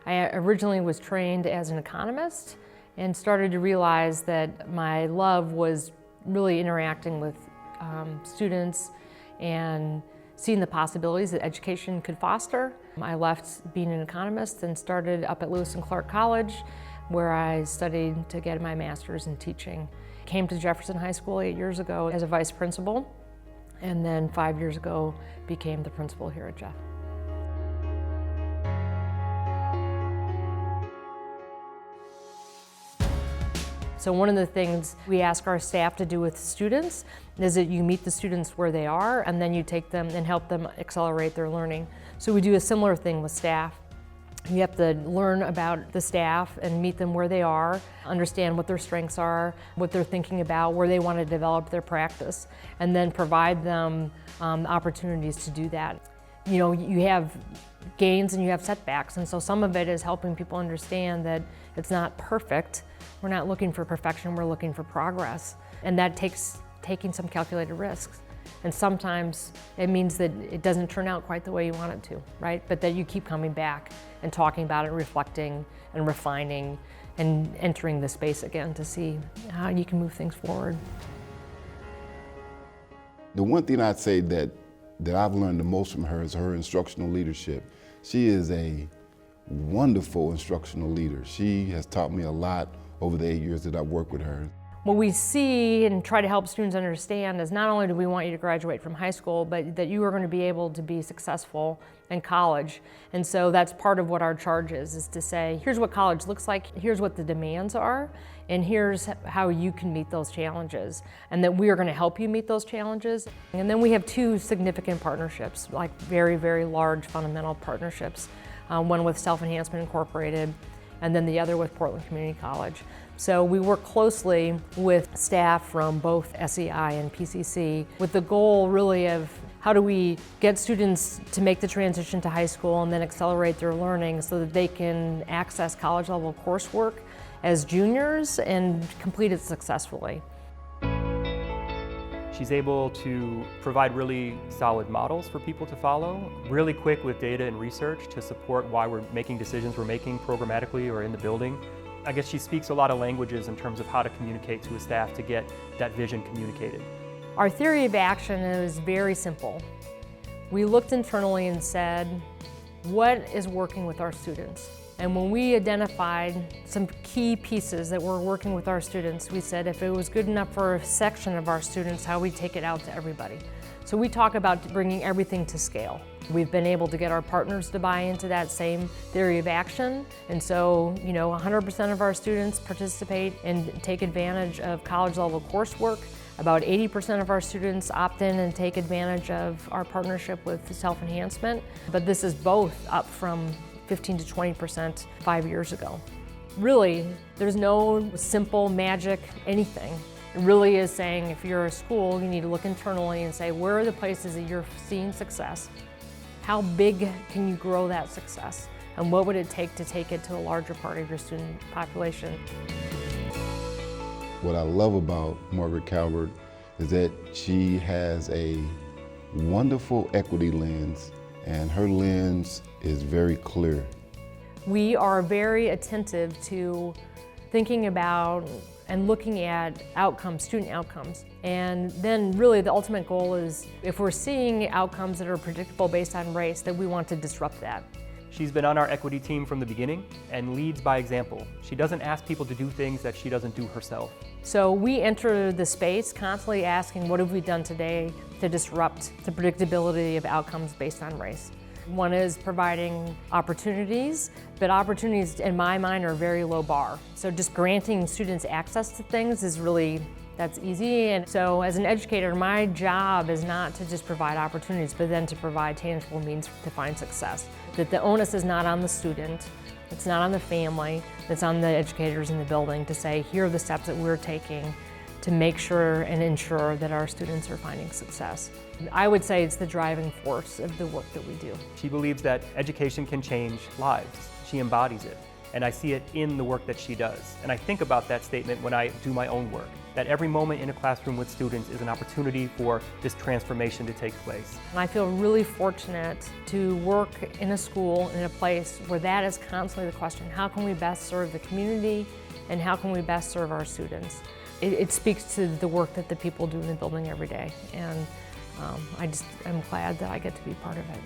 I originally was trained as an economist and started to realize that my love was really interacting with students and seeing the possibilities that education could foster. I left being an economist and started up at Lewis and Clark College, where I studied to get my master's in teaching. Came to Jefferson High School 8 years ago as a vice principal, and then 5 years ago became the principal here at Jeff. So one of the things we ask our staff to do with students is that you meet the students where they are, and then you take them and help them accelerate their learning. So we do a similar thing with staff. You have to learn about the staff and meet them where they are, understand what their strengths are, what they're thinking about, where they want to develop their practice, and then provide them opportunities to do that. You know, you have gains and you have setbacks, and so some of it is helping people understand that it's not perfect. We're not looking for perfection, we're looking for progress. And that takes taking some calculated risks. And sometimes it means that it doesn't turn out quite the way you want it to, right? But that you keep coming back and talking about it, reflecting and refining and entering the space again to see how you can move things forward. The one thing I'd say that I've learned the most from her is her instructional leadership. She is a wonderful instructional leader. She has taught me a lot over the 8 years that I've worked with her. What we see and try to help students understand is not only do we want you to graduate from high school, but that you are going to be able to be successful in college. And so that's part of what our charge is to say, here's what college looks like, here's what the demands are, and here's how you can meet those challenges, and that we are going to help you meet those challenges. And then we have two significant partnerships, like very, very large fundamental partnerships, one with Self-Enhancement Incorporated, and then the other with Portland Community College. So we work closely with staff from both SEI and PCC with the goal really of how do we get students to make the transition to high school and then accelerate their learning so that they can access college level coursework as juniors and complete it successfully. She's able to provide really solid models for people to follow, really quick with data and research to support why we're making decisions we're making programmatically or in the building. I guess she speaks a lot of languages in terms of how to communicate to a staff to get that vision communicated. Our theory of action is very simple. We looked internally and said, what is working with our students? And when we identified some key pieces that were working with our students, we said if it was good enough for a section of our students, how we take it out to everybody. So we talk about bringing everything to scale. We've been able to get our partners to buy into that same theory of action. And so, 100% of our students participate and take advantage of college level coursework. About 80% of our students opt in and take advantage of our partnership with Self-Enhancement. But this is both up from 15 to 20% 5 years ago. Really, there's no simple magic anything. It really is saying if you're a school, you need to look internally and say, where are the places that you're seeing success? How big can you grow that success? And what would it take it to a larger part of your student population? What I love about Margaret Calvert is that she has a wonderful equity lens, and her lens is very clear. We are very attentive to thinking about and looking at outcomes, student outcomes. And then really the ultimate goal is if we're seeing outcomes that are predictable based on race, that we want to disrupt that. She's been on our equity team from the beginning and leads by example. She doesn't ask people to do things that she doesn't do herself. So we enter the space constantly asking, what have we done today to disrupt the predictability of outcomes based on race? One is providing opportunities, but opportunities in my mind are a very low bar. So just granting students access to things is really, that's easy. And so as an educator, my job is not to just provide opportunities, but then to provide tangible means to find success. That the onus is not on the student, it's not on the family, it's on the educators in the building to say, here are the steps that we're taking to make sure and ensure that our students are finding success. I would say it's the driving force of the work that we do. She believes that education can change lives. She embodies it, and I see it in the work that she does. And I think about that statement when I do my own work. that every moment in a classroom with students is an opportunity for this transformation to take place. And I feel really fortunate to work in a school, in a place where that is constantly the question: how can we best serve the community and how can we best serve our students? It speaks to the work that the people do in the building every day, and I'm glad that I get to be part of it.